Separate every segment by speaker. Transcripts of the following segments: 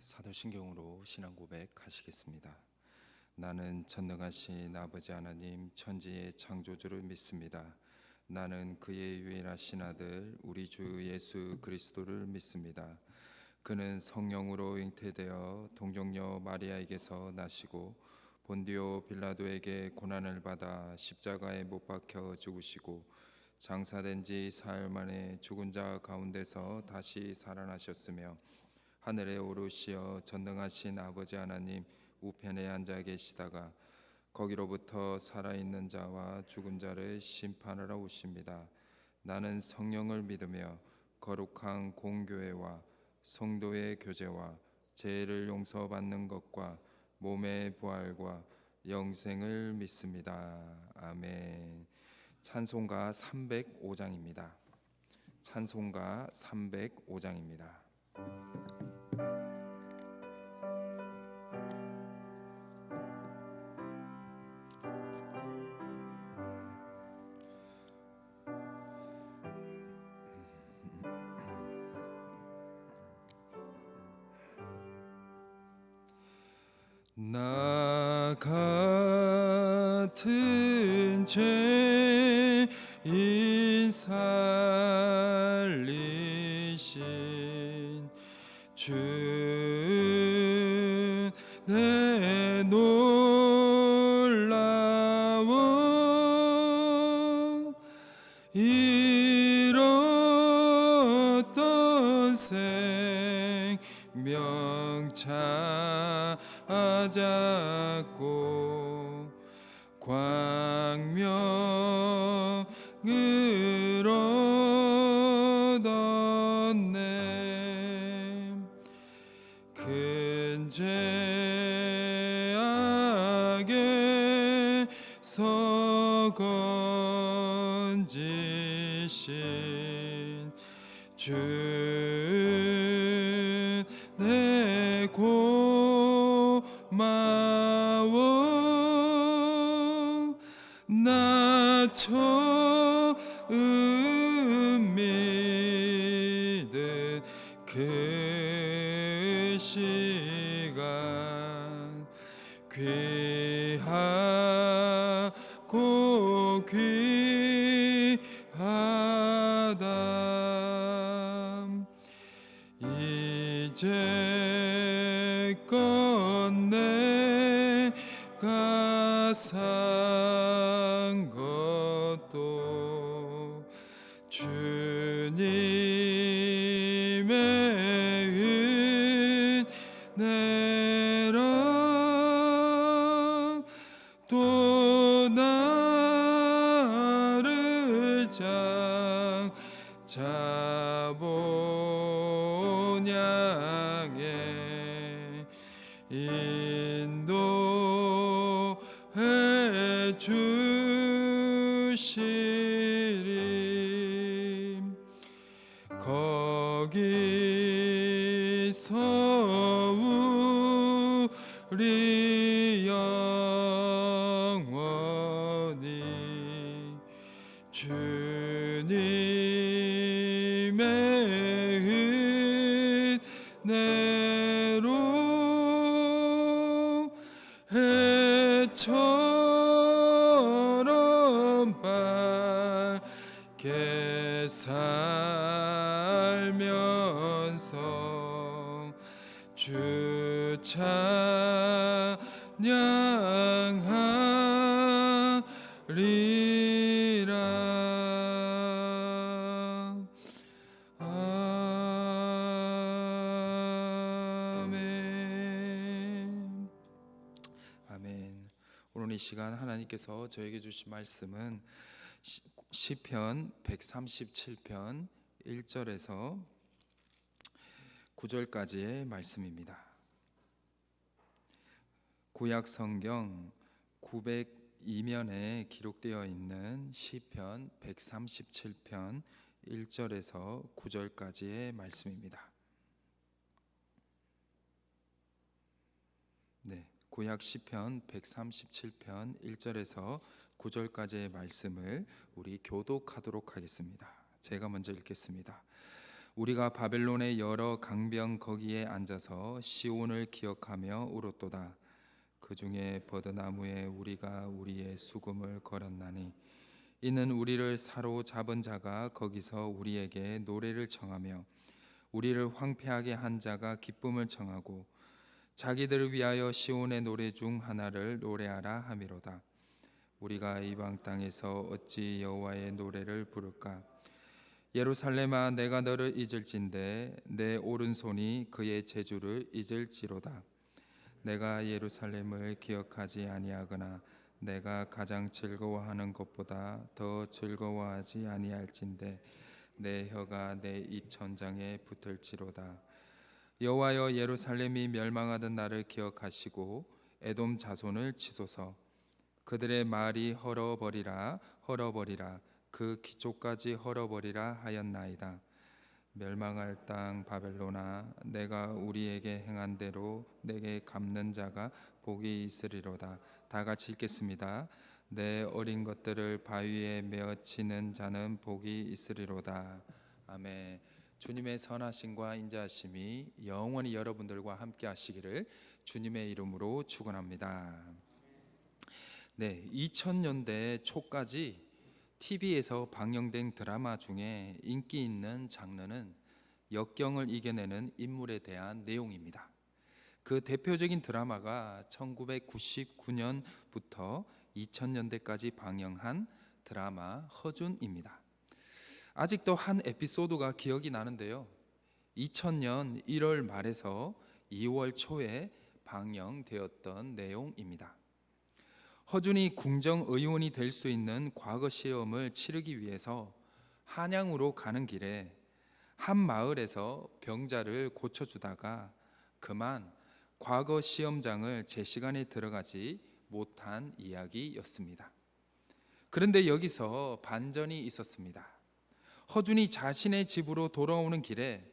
Speaker 1: 사도신경으로 신앙 고백하시겠습니다. 나는 전능하신 아버지 하나님 천지의 창조주를 믿습니다. 나는 그의 유일하신 아들 우리 주 예수 그리스도를 믿습니다. 그는 성령으로 잉태되어 동정녀 마리아에게서 나시고 본디오 빌라도에게 고난을 받아 십자가에 못 박혀 죽으시고 장사된 지 사흘 만에 죽은 자 가운데서 다시 살아나셨으며 하늘에 오르시어 전능하신 아버지 하나님 우편에 앉아 계시다가 거기로부터 살아있는 자와 죽은 자를 심판하러 오십니다. 나는 성령을 믿으며 거룩한 공교회와 성도의 교제와 죄를 용서받는 것과 몸의 부활과 영생을 믿습니다. 아멘. 찬송가 305장입니다. 찬송가 305장입니다. 나 같은 죄인 살리신 주 내 놀라워 잃었던 생명 찾았고 광명을 얻었네. 큰 죄악에서 건지신 주 내 고마워. 나 처음 믿은 그 시간 귀하고 귀하다. 이제껏 내가 산 것도 주님의 은혜라. 또 나를 장자본 양에 인도해 주시리. 거기서 우리 영원히 주님의 은혜로 해처럼 밝게 살면서 주 찬양하리라. 아멘. 아멘. 오늘 이 시간 하나님께서 저에게 주신 말씀은 시편 137편 1절에서 9절까지의 말씀입니다. 구약 성경 902면에 기록되어 있는 시편 137편 1절에서 9절까지의 말씀입니다. 네, 구약 시편 137편 1절에서 9절까지의 말씀을 우리 교독하도록 하겠습니다. 제가 먼저 읽겠습니다. 우리가 바벨론의 여러 강병 거기에 앉아서 시온을 기억하며 울었도다. 그 중에 버드나무에 우리가 우리의 수금을 걸었나니 이는 우리를 사로잡은 자가 거기서 우리에게 노래를 청하며 우리를 황폐하게 한 자가 기쁨을 청하고 자기들을 위하여 시온의 노래 중 하나를 노래하라 함이로다. 우리가 이방 땅에서 어찌 여호와의 노래를 부를까? 예루살렘아, 내가 너를 잊을진대 내 오른손이 그의 제주를 잊을지로다. 내가 예루살렘을 기억하지 아니하거나 내가 가장 즐거워하는 것보다 더 즐거워하지 아니할진대 내 혀가 내 입천장에 붙을지로다. 여호와여, 예루살렘이 멸망하던 날을 기억하시고 에돔 자손을 치소서. 그들의 말이 헐어버리라 헐어버리라 그 기초까지 헐어버리라 하였나이다. 멸망할 땅 바벨로나, 내가 우리에게 행한 대로 내게 갚는 자가 복이 있으리로다. 다 같이 읽겠습니다. 내 어린 것들을 바위에 메어치는 자는 복이 있으리로다. 아멘. 주님의 선하심과 인자하심이 영원히 여러분들과 함께 하시기를 주님의 이름으로 축원합니다. 네, 2000년대 초까지 TV에서 방영된 드라마 중에 인기 있는 장르는 역경을 이겨내는 인물에 대한 내용입니다. 그 대표적인 드라마가 1999년부터 2000년대까지 방영한 드라마 허준입니다. 아직도 한 에피소드가 기억이 나는데요. 2000년 1월 말에서 2월 초에 방영되었던 내용입니다. 허준이 궁정의원이 될 수 있는 과거 시험을 치르기 위해서 한양으로 가는 길에 한 마을에서 병자를 고쳐주다가 그만 과거 시험장을 제 시간에 들어가지 못한 이야기였습니다. 그런데 여기서 반전이 있었습니다. 허준이 자신의 집으로 돌아오는 길에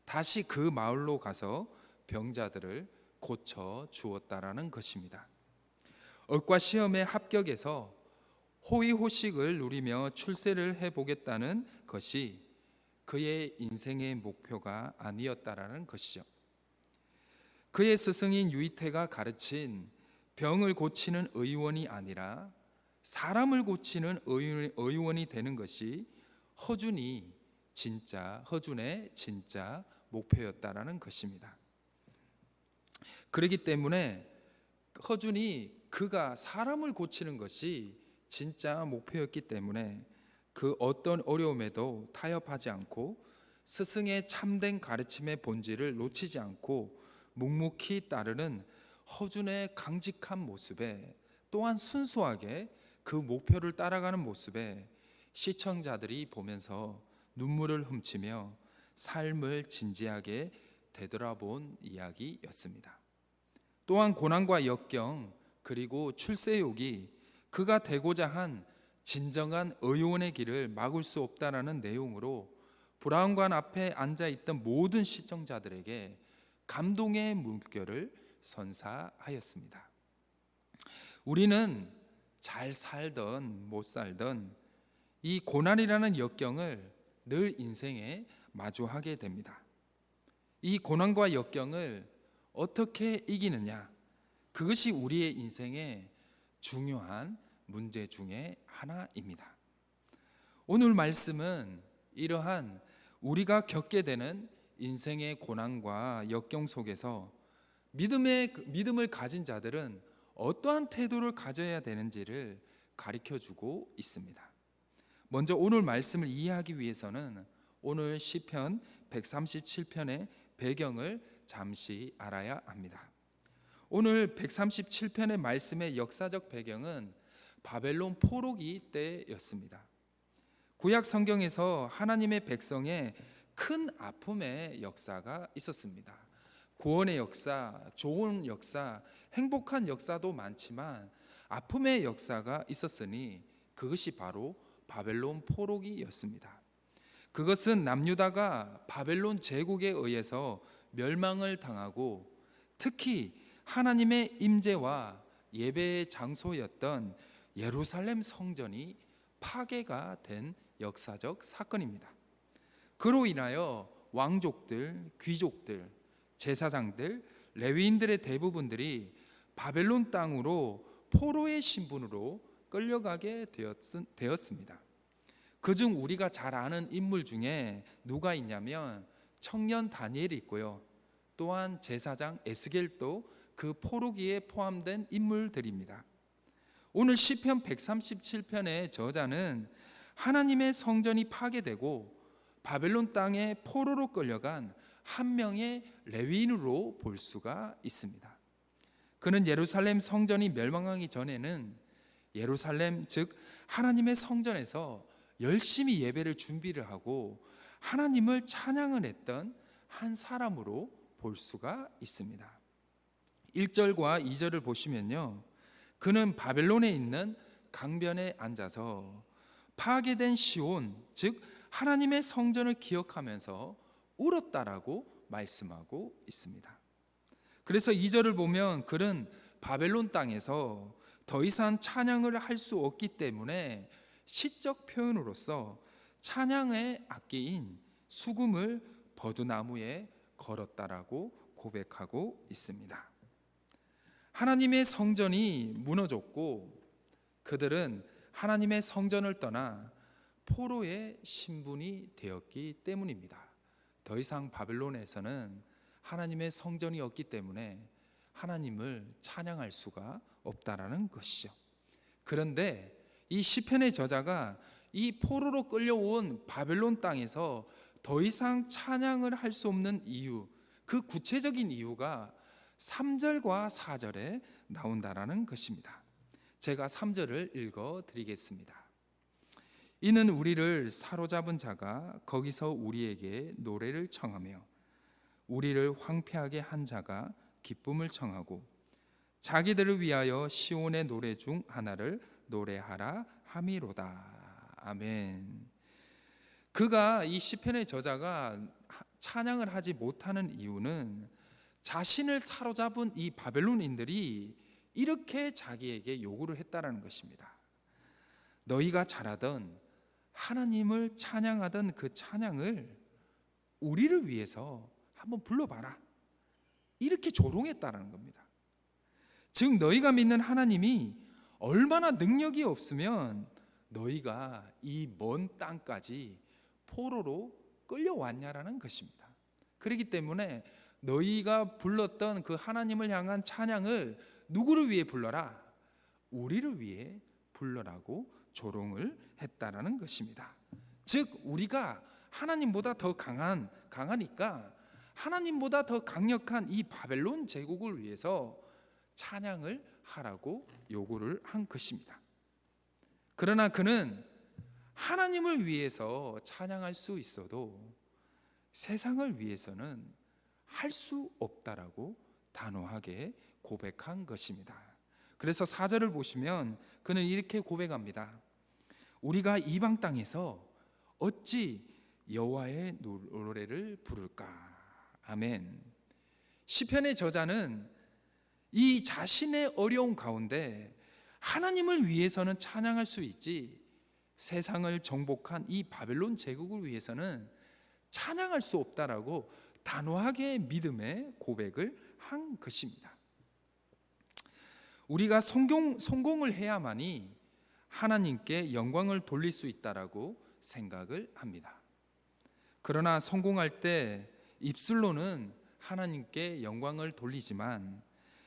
Speaker 1: 다시 그 마을로 가서 병자들을 고쳐 주었다라는 것입니다. 억과 시험에 합격해서 호의호식을 누리며 출세를 해보겠다는 것이 그의 인생의 목표가 아니었다라는 것이죠. 그의 스승인 유이태가 가르친 병을 고치는 의원이 아니라 사람을 고치는 의원이 되는 것이 허준의 진짜 목표였다라는 것입니다. 그렇기 때문에 허준이 그가 사람을 고치는 것이 진짜 목표였기 때문에 그 어떤 어려움에도 타협하지 않고 스승의 참된 가르침의 본질을 놓치지 않고 묵묵히 따르는 허준의 강직한 모습에, 또한 순수하게 그 목표를 따라가는 모습에 시청자들이 보면서 눈물을 훔치며 삶을 진지하게 되돌아본 이야기였습니다. 또한 고난과 역경 그리고 출세욕이 그가 되고자 한 진정한 의원의 길을 막을 수 없다라는 내용으로 브라운관 앞에 앉아있던 모든 시청자들에게 감동의 물결을 선사하였습니다. 우리는 잘 살던 못 살던 이 고난이라는 역경을 늘 인생에 마주하게 됩니다. 이 고난과 역경을 어떻게 이기느냐, 그것이 우리의 인생의 중요한 문제 중에 하나입니다. 오늘 말씀은 이러한 우리가 겪게 되는 인생의 고난과 역경 속에서 믿음을 가진 자들은 어떠한 태도를 가져야 되는지를 가르쳐주고 있습니다. 먼저 오늘 말씀을 이해하기 위해서는 오늘 시편 137편의 배경을 잠시 알아야 합니다. 오늘 137편의 말씀의 역사적 배경은 바벨론 포로기 때였습니다. 구약 성경에서 하나님의 백성의 큰 아픔의 역사가 있었습니다. 구원의 역사, 좋은 역사, 행복한 역사도 많지만 아픔의 역사가 있었으니 그것이 바로 바벨론 포로기였습니다. 그것은 남유다가 바벨론 제국에 의해서 멸망을 당하고 특히 하나님의 임재와 예배의 장소였던 예루살렘 성전이 파괴가 된 역사적 사건입니다. 그로 인하여 왕족들, 귀족들, 제사장들, 레위인들의 대부분들이 바벨론 땅으로 포로의 신분으로 끌려가게 되었습니다. 그중 우리가 잘 아는 인물 중에 누가 있냐면 청년 다니엘이 있고요. 또한 제사장 에스겔도 그 포로기에 포함된 인물들입니다. 오늘 시편 137편의 저자는 하나님의 성전이 파괴되고 바벨론 땅에 포로로 끌려간 한 명의 레위인으로 볼 수가 있습니다. 그는 예루살렘 성전이 멸망하기 전에는 예루살렘 즉 하나님의 성전에서 열심히 예배를 준비를 하고 하나님을 찬양을 했던 한 사람으로 볼 수가 있습니다. 1절과 2절을 보시면요, 그는 바벨론에 있는 강변에 앉아서 파괴된 시온 즉 하나님의 성전을 기억하면서 울었다라고 말씀하고 있습니다. 그래서 2절을 보면 그는 바벨론 땅에서 더 이상 찬양을 할 수 없기 때문에 시적 표현으로서 찬양의 악기인 수금을 버드나무에 걸었다라고 고백하고 있습니다. 하나님의 성전이 무너졌고 그들은 하나님의 성전을 떠나 포로의 신분이 되었기 때문입니다. 더 이상 바벨론에서는 하나님의 성전이 없기 때문에 하나님을 찬양할 수가 없다라는 것이죠. 그런데 이 시편의 저자가 이 포로로 끌려온 바벨론 땅에서 더 이상 찬양을 할 수 없는 이유, 그 구체적인 이유가 3절과 4절에 나온다라는 것입니다. 제가 3절을 읽어 드리겠습니다. 이는 우리를 사로잡은 자가 거기서 우리에게 노래를 청하며 우리를 황폐하게 한 자가 기쁨을 청하고 자기들을 위하여 시온의 노래 중 하나를 노래하라 함이로다. 아멘. 그가 이 시편의 저자가 찬양을 하지 못하는 이유는 자신을 사로잡은 이 바벨론인들이 이렇게 자기에게 요구를 했다라는 것입니다. 너희가 잘하던 하나님을 찬양하던 그 찬양을 우리를 위해서 한번 불러봐라. 이렇게 조롱했다라는 겁니다. 즉 너희가 믿는 하나님이 얼마나 능력이 없으면 너희가 이 먼 땅까지 포로로 끌려왔냐라는 것입니다. 그렇기 때문에 너희가 불렀던 그 하나님을 향한 찬양을 누구를 위해 불러라? 우리를 위해 불러라고 조롱을 했다라는 것입니다. 즉 우리가 하나님보다 더 강하니까 하나님보다 더 강력한 이 바벨론 제국을 위해서 찬양을 하라고 요구를 한 것입니다. 그러나 그는 하나님을 위해서 찬양할 수 있어도 세상을 위해서는 할 수 없다라고 단호하게 고백한 것입니다. 그래서 4절을 보시면 그는 이렇게 고백합니다. 우리가 이방 땅에서 어찌 여호와의 노래를 부를까? 아멘. 시편의 저자는 이 자신의 어려운 가운데 하나님을 위해서는 찬양할 수 있지 세상을 정복한 이 바벨론 제국을 위해서는 찬양할 수 없다라고 단호하게 믿음의 고백을 한 것입니다. 우리가 성공을 해야만이 하나님께 영광을 돌릴 수 있다라고 생각을 합니다. 그러나 성공할 때 입술로는 하나님께 영광을 돌리지만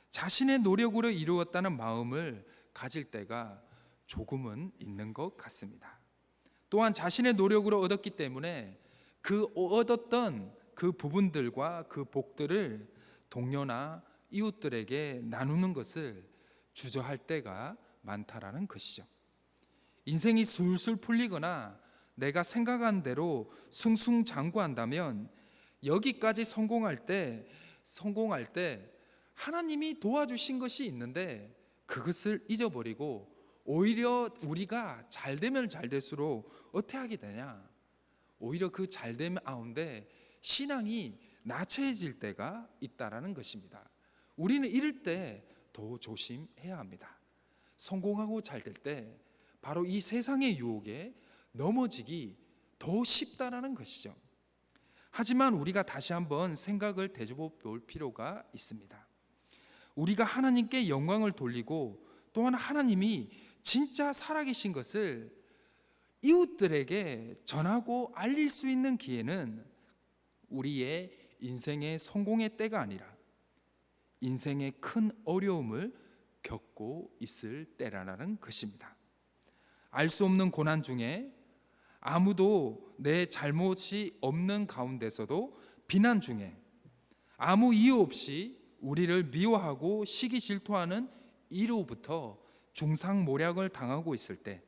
Speaker 1: 자신의 노력으로 이루었다는 마음을 가질 때가 조금은 있는 것 같습니다. 또한 자신의 노력으로 얻었기 때문에 그 얻었던 그 부분들과 그 복들을 동료나 이웃들에게 나누는 것을 주저할 때가 많다라는 것이죠. 인생이 술술 풀리거나 내가 생각한 대로 승승장구한다면 여기까지 성공할 때 하나님이 도와주신 것이 있는데 그것을 잊어버리고 오히려 우리가 잘되면 잘될수록 어떻게 하게 되냐? 오히려 그 잘됨 가운데 신앙이 나체해질 때가 있다라는 것입니다. 우리는 이럴 때 더 조심해야 합니다. 성공하고 잘 될 때 바로 이 세상의 유혹에 넘어지기 더 쉽다라는 것이죠. 하지만 우리가 다시 한번 생각을 되짚어볼 필요가 있습니다. 우리가 하나님께 영광을 돌리고 또한 하나님이 진짜 살아계신 것을 이웃들에게 전하고 알릴 수 있는 기회는 우리의 인생의 성공의 때가 아니라 인생의 큰 어려움을 겪고 있을 때라는 것입니다. 알 수 없는 고난 중에 아무도 내 잘못이 없는 가운데서도 비난 중에 아무 이유 없이 우리를 미워하고 시기 질투하는 이로부터 중상모략을 당하고 있을 때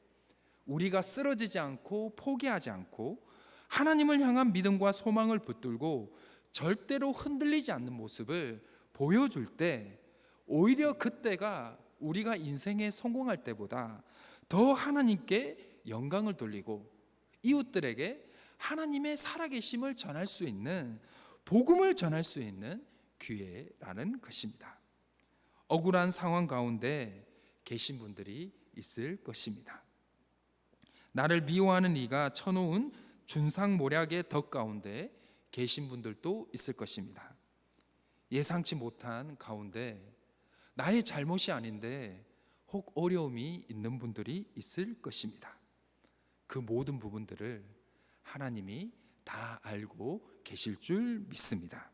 Speaker 1: 우리가 쓰러지지 않고 포기하지 않고 하나님을 향한 믿음과 소망을 붙들고 절대로 흔들리지 않는 모습을 보여줄 때 오히려 그때가 우리가 인생에 성공할 때보다 더 하나님께 영광을 돌리고 이웃들에게 하나님의 살아계심을 전할 수 있는, 복음을 전할 수 있는 기회라는 것입니다. 억울한 상황 가운데 계신 분들이 있을 것입니다. 나를 미워하는 이가 쳐놓은 준상모략의 덫 가운데 계신 분들도 있을 것입니다. 예상치 못한 가운데 나의 잘못이 아닌데 혹 어려움이 있는 분들이 있을 것입니다. 그 모든 부분들을 하나님이 다 알고 계실 줄 믿습니다.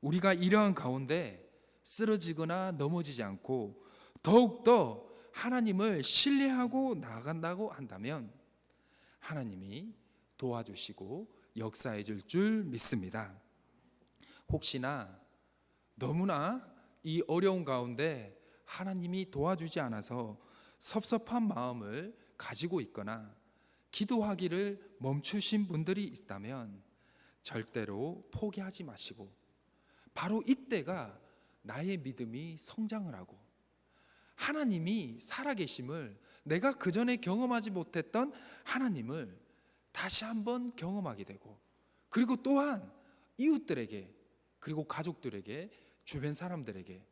Speaker 1: 우리가 이러한 가운데 쓰러지거나 넘어지지 않고 더욱더 하나님을 신뢰하고 나아간다고 한다면 하나님이 도와주시고 역사해 줄 줄 믿습니다. 혹시나 너무나 이 어려운 가운데 하나님이 도와주지 않아서 섭섭한 마음을 가지고 있거나 기도하기를 멈추신 분들이 있다면 절대로 포기하지 마시고 바로 이때가 나의 믿음이 성장을 하고 하나님이 살아계심을, 내가 그전에 경험하지 못했던 하나님을 다시 한번 경험하게 되고, 그리고 또한 이웃들에게, 그리고 가족들에게, 주변 사람들에게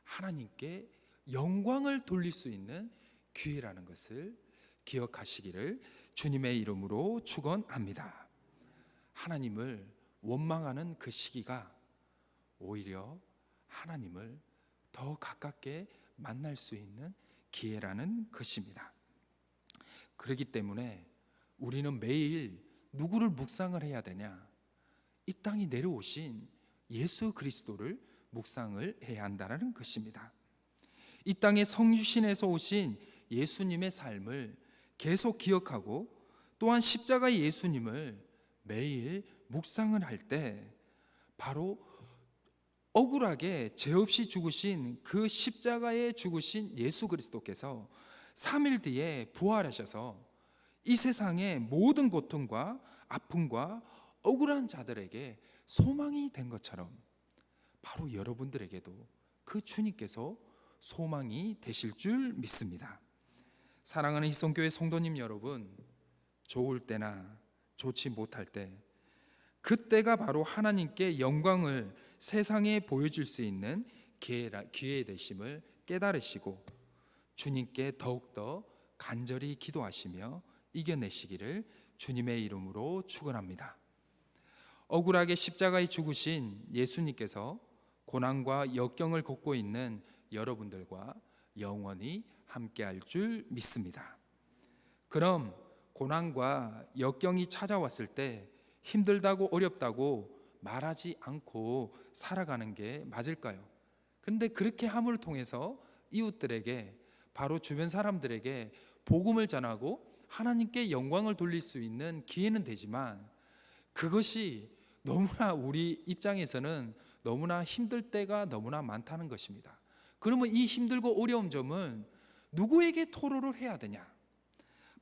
Speaker 1: 하나님께 영광을 돌릴 수 있는 기회라는 것을 기억하시기를 주님의 이름으로 축원합니다. 하나님을 원망하는 그 시기가 오히려 하나님을 더 가깝게 만날 수 있는 기회라는 것입니다. 그렇기 때문에 우리는 매일 누구를 묵상을 해야 되냐? 이 땅에 내려오신 예수 그리스도를 묵상을 해야 한다는 것입니다. 이 땅에 성유신에서 오신 예수님의 삶을 계속 기억하고 또한 십자가의 예수님을 매일 묵상을 할 때 바로 억울하게 죄 없이 죽으신 그 십자가에 죽으신 예수 그리스도께서 3일 뒤에 부활하셔서 이 세상의 모든 고통과 아픔과 억울한 자들에게 소망이 된 것처럼 바로 여러분들에게도 그 주님께서 소망이 되실 줄 믿습니다. 사랑하는 희성교회 성도님 여러분, 좋을 때나 좋지 못할 때 그때가 바로 하나님께 영광을 세상에 보여줄 수 있는 기회 되심을 깨달으시고 주님께 더욱더 간절히 기도하시며 이겨내시기를 주님의 이름으로 축원합니다. 억울하게 십자가에 죽으신 예수님께서 고난과 역경을 겪고 있는 여러분들과 영원히 함께할 줄 믿습니다. 그럼 고난과 역경이 찾아왔을 때 힘들다고 어렵다고 말하지 않고 살아가는 게 맞을까요? 근데 그렇게 함을 통해서 이웃들에게, 바로 주변 사람들에게 복음을 전하고 하나님께 영광을 돌릴 수 있는 기회는 되지만 그것이 너무나 우리 입장에서는 너무나 힘들 때가 너무나 많다는 것입니다. 그러면 이 힘들고 어려운 점은 누구에게 토로를 해야 되냐?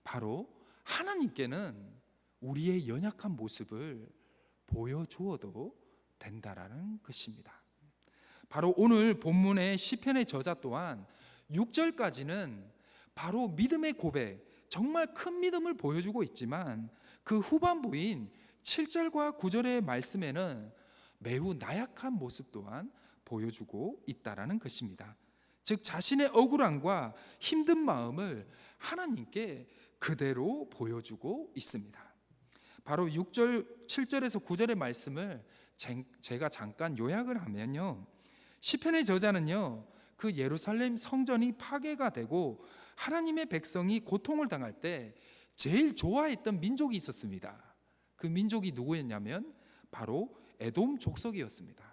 Speaker 1: 바로 하나님께는 우리의 연약한 모습을 보여주어도 된다라는 것입니다. 바로 오늘 본문의 시편의 저자 또한 6절까지는 바로 믿음의 고백, 정말 큰 믿음을 보여주고 있지만 그 후반부인 7절과 9절의 말씀에는 매우 나약한 모습 또한 보여주고 있다라는 것입니다. 즉 자신의 억울함과 힘든 마음을 하나님께 그대로 보여주고 있습니다. 바로 6절, 7절에서 9절의 말씀을 제가 잠깐 요약을 하면요, 시편의 저자는요, 그 예루살렘 성전이 파괴가 되고 하나님의 백성이 고통을 당할 때 제일 좋아했던 민족이 있었습니다. 그 민족이 누구였냐면 바로 에돔 족속이었습니다.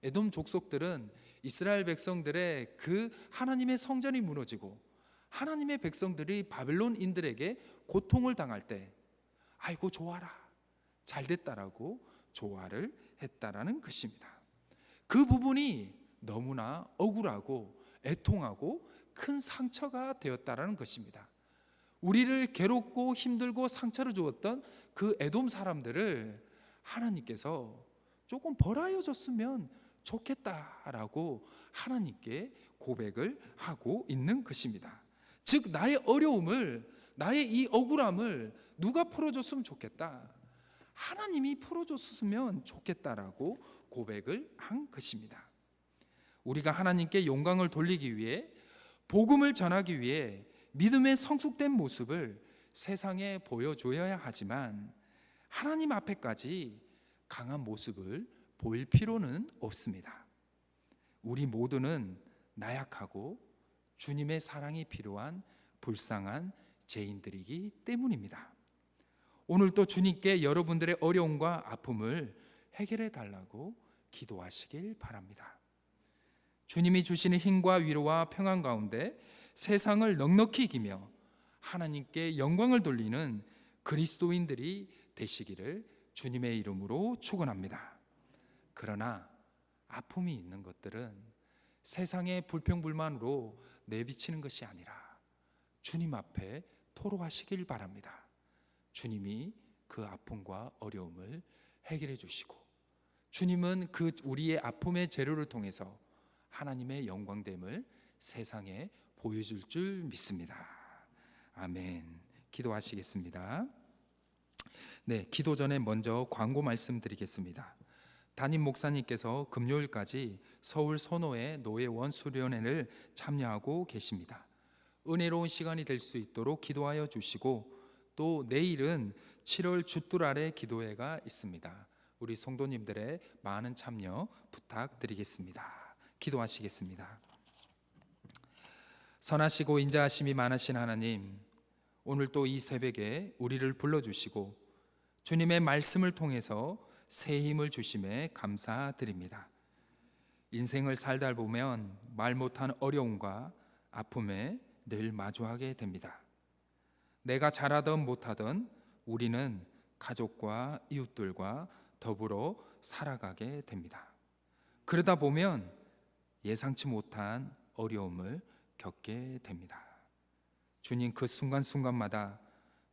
Speaker 1: 에돔 족속들은 이스라엘 백성들의 그 하나님의 성전이 무너지고 하나님의 백성들이 바벨론인들에게 고통을 당할 때 아이고 좋아라, 잘됐다라고 조화를 했다라는 것입니다. 그 부분이 너무나 억울하고 애통하고 큰 상처가 되었다라는 것입니다. 우리를 괴롭고 힘들고 상처를 주었던 그 에돔 사람들을 하나님께서 조금 벌하여 줬으면 좋겠다라고 하나님께 고백을 하고 있는 것입니다. 즉 나의 어려움을, 나의 이 억울함을 누가 풀어줬으면 좋겠다, 하나님이 풀어줬으면 좋겠다라고 고백을 한 것입니다. 우리가 하나님께 영광을 돌리기 위해, 복음을 전하기 위해 믿음의 성숙된 모습을 세상에 보여줘야 하지만 하나님 앞에까지 강한 모습을 보일 필요는 없습니다. 우리 모두는 나약하고 주님의 사랑이 필요한 불쌍한 죄인들이기 때문입니다. 오늘 또 주님께 여러분들의 어려움과 아픔을 해결해 달라고 기도하시길 바랍니다. 주님이 주시는 힘과 위로와 평안 가운데 세상을 넉넉히 이기며 하나님께 영광을 돌리는 그리스도인들이 되시기를 주님의 이름으로 축원합니다. 그러나 아픔이 있는 것들은 세상의 불평불만으로 내비치는 것이 아니라 주님 앞에 토로하시길 바랍니다. 주님이 그 아픔과 어려움을 해결해 주시고, 주님은 그 우리의 아픔의 재료를 통해서 하나님의 영광됨을 세상에 보여줄 줄 믿습니다. 아멘. 기도하시겠습니다. 네, 기도 전에 먼저 광고 말씀드리겠습니다. 담임 목사님께서 금요일까지 서울 선호의 노예원 수련회를 참여하고 계십니다. 은혜로운 시간이 될 수 있도록 기도하여 주시고, 또 내일은 7월 주뚜라레 기도회가 있습니다. 우리 성도님들의 많은 참여 부탁드리겠습니다. 기도하시겠습니다. 선하시고 인자하심이 많으신 하나님, 오늘 또 이 새벽에 우리를 불러주시고 주님의 말씀을 통해서 새 힘을 주심에 감사드립니다. 인생을 살다 보면 말 못한 어려움과 아픔에 늘 마주하게 됩니다. 내가 잘하든 못하든 우리는 가족과 이웃들과 더불어 살아가게 됩니다. 그러다 보면 예상치 못한 어려움을 겪게 됩니다. 주님, 그 순간순간마다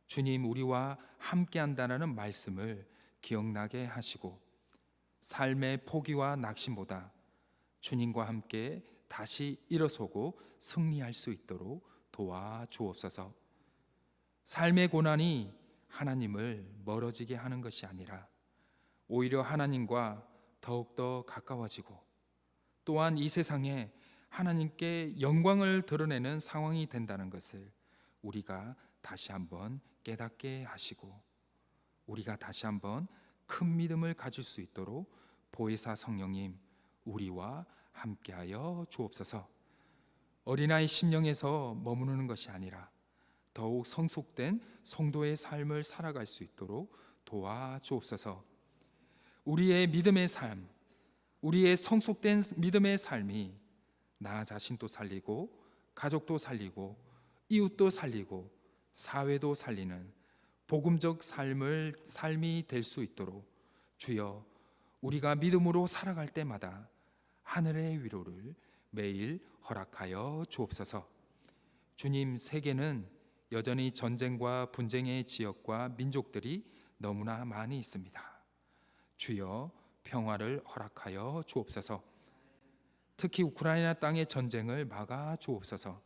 Speaker 1: 주님 우리와 함께한다는 말씀을 기억나게 하시고, 삶의 포기와 낙심보다 주님과 함께 다시 일어서고 승리할 수 있도록 도와주옵소서. 삶의 고난이 하나님을 멀어지게 하는 것이 아니라 오히려 하나님과 더욱더 가까워지고, 또한 이 세상에 하나님께 영광을 드러내는 상황이 된다는 것을 우리가 다시 한번 깨닫게 하시고, 우리가 다시 한번 큰 믿음을 가질 수 있도록 보혜사 성령님 우리와 함께하여 주옵소서. 어린아이 심령에서 머무르는 것이 아니라 더욱 성숙된 성도의 삶을 살아갈 수 있도록 도와주옵소서. 우리의 믿음의 삶, 우리의 성숙된 믿음의 삶이 나 자신도 살리고 가족도 살리고 이웃도 살리고 사회도 살리는 복음적 삶이 될 수 있도록 주여, 우리가 믿음으로 살아갈 때마다 하늘의 위로를 매일 허락하여 주옵소서. 주님, 세계는 여전히 전쟁과 분쟁의 지역과 민족들이 너무나 많이 있습니다. 주여, 평화를 허락하여 주옵소서. 특히 우크라이나 땅의 전쟁을 막아 주옵소서.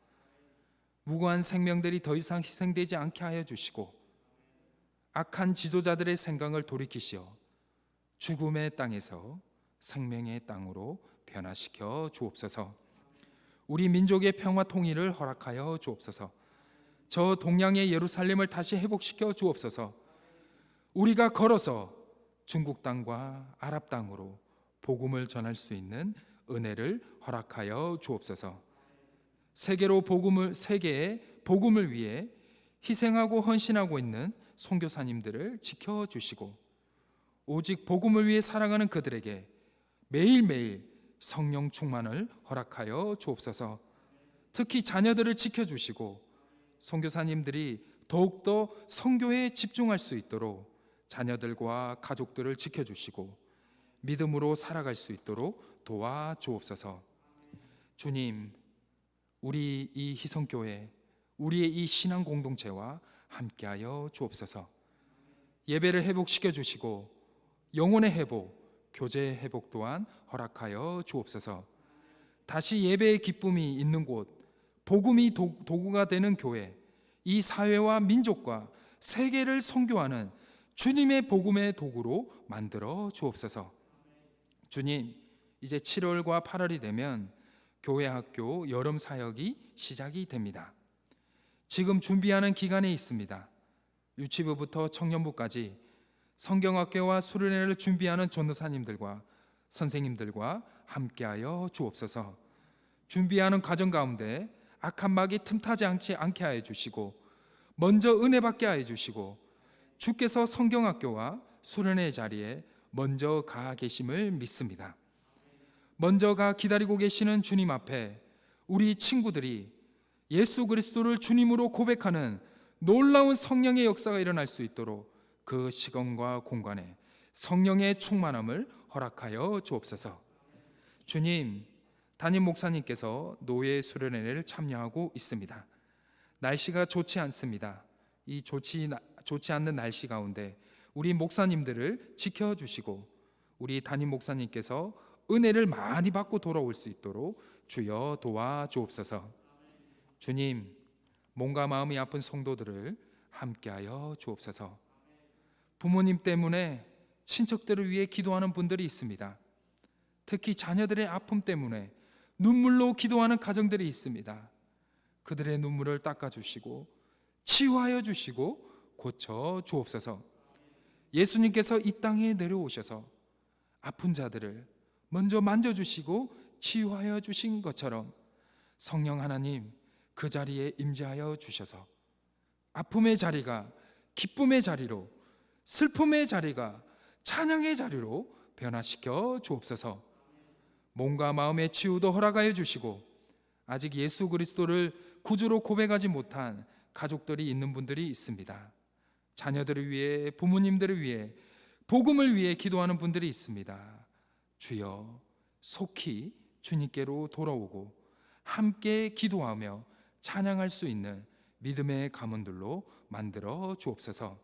Speaker 1: 무고한 생명들이 더 이상 희생되지 않게 하여 주시고, 악한 지도자들의 생각을 돌이키시어 죽음의 땅에서 생명의 땅으로 변화시켜 주옵소서. 우리 민족의 평화 통일을 허락하여 주옵소서. 저 동양의 예루살렘을 다시 회복시켜 주옵소서. 우리가 걸어서 중국 땅과 아랍 땅으로 복음을 전할 수 있는 은혜를 허락하여 주옵소서. 세계의 복음을 위해 희생하고 헌신하고 있는 선교사님들을 지켜주시고, 오직 복음을 위해 살아가는 그들에게 매일매일 성령 충만을 허락하여 주옵소서. 특히 자녀들을 지켜주시고 선교사님들이 더욱더 선교에 집중할 수 있도록 자녀들과 가족들을 지켜주시고 믿음으로 살아갈 수 있도록 도와주옵소서. 주님, 우리 이 희성교회, 우리의 이 신앙 공동체와 함께하여 주옵소서. 예배를 회복시켜 주시고 영혼의 회복, 교제의 회복 또한 허락하여 주옵소서. 다시 예배의 기쁨이 있는 곳, 복음이 도구가 되는 교회, 이 사회와 민족과 세계를 선교하는 주님의 복음의 도구로 만들어 주옵소서. 주님, 이제 7월과 8월이 되면 교회 학교 여름 사역이 시작이 됩니다. 지금 준비하는 기간에 있습니다. 유치부부터 청년부까지 성경학교와 수련회를 준비하는 전도사님들과 선생님들과 함께하여 주옵소서. 준비하는 과정 가운데 악한 마귀 틈타지 않게 하여 주시고 먼저 은혜 받게 하여 주시고 주께서 성경학교와 수련회 자리에 먼저 가 계심을 믿습니다. 먼저 가 기다리고 계시는 주님 앞에 우리 친구들이 예수 그리스도를 주님으로 고백하는 놀라운 성령의 역사가 일어날 수 있도록 그 시간과 공간에 성령의 충만함을 허락하여 주옵소서. 주님, 담임 목사님께서 노예 수련회를 참여하고 있습니다. 날씨가 좋지 않습니다. 이 좋지 않는 날씨 가운데 우리 목사님들을 지켜주시고 우리 담임 목사님께서 은혜를 많이 받고 돌아올 수 있도록 주여 도와주옵소서. 주님, 몸과 마음이 아픈 성도들을 함께하여 주옵소서. 부모님 때문에 친척들을 위해 기도하는 분들이 있습니다. 특히 자녀들의 아픔 때문에 눈물로 기도하는 가정들이 있습니다. 그들의 눈물을 닦아주시고 치유하여 주시고 고쳐 주옵소서. 예수님께서 이 땅에 내려오셔서 아픈 자들을 먼저 만져주시고 치유하여 주신 것처럼 성령 하나님 그 자리에 임재하여 주셔서 아픔의 자리가 기쁨의 자리로, 슬픔의 자리가 찬양의 자리로 변화시켜 주옵소서. 몸과 마음의 치유도 허락하여 주시고 아직 예수 그리스도를 구주로 고백하지 못한 가족들이 있는 분들이 있습니다. 자녀들을 위해, 부모님들을 위해, 복음을 위해 기도하는 분들이 있습니다. 주여, 속히 주님께로 돌아오고 함께 기도하며 찬양할 수 있는 믿음의 가문들로 만들어 주옵소서.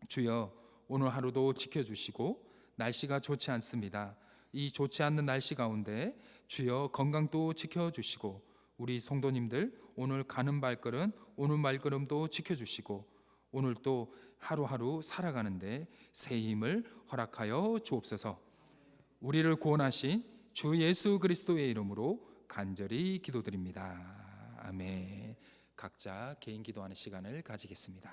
Speaker 1: 주여, 오늘 하루도 지켜주시고 날씨가 좋지 않습니다. 이 좋지 않는 날씨 가운데 주여 건강도 지켜주시고 우리 성도님들 오늘 가는 발걸음, 오는 발걸음도 지켜주시고 오늘 또 하루하루 살아가는데 새 힘을 허락하여 주옵소서. 우리를 구원하신 주 예수 그리스도의 이름으로 간절히 기도드립니다. 아멘. 각자 개인 기도하는 시간을 가지겠습니다.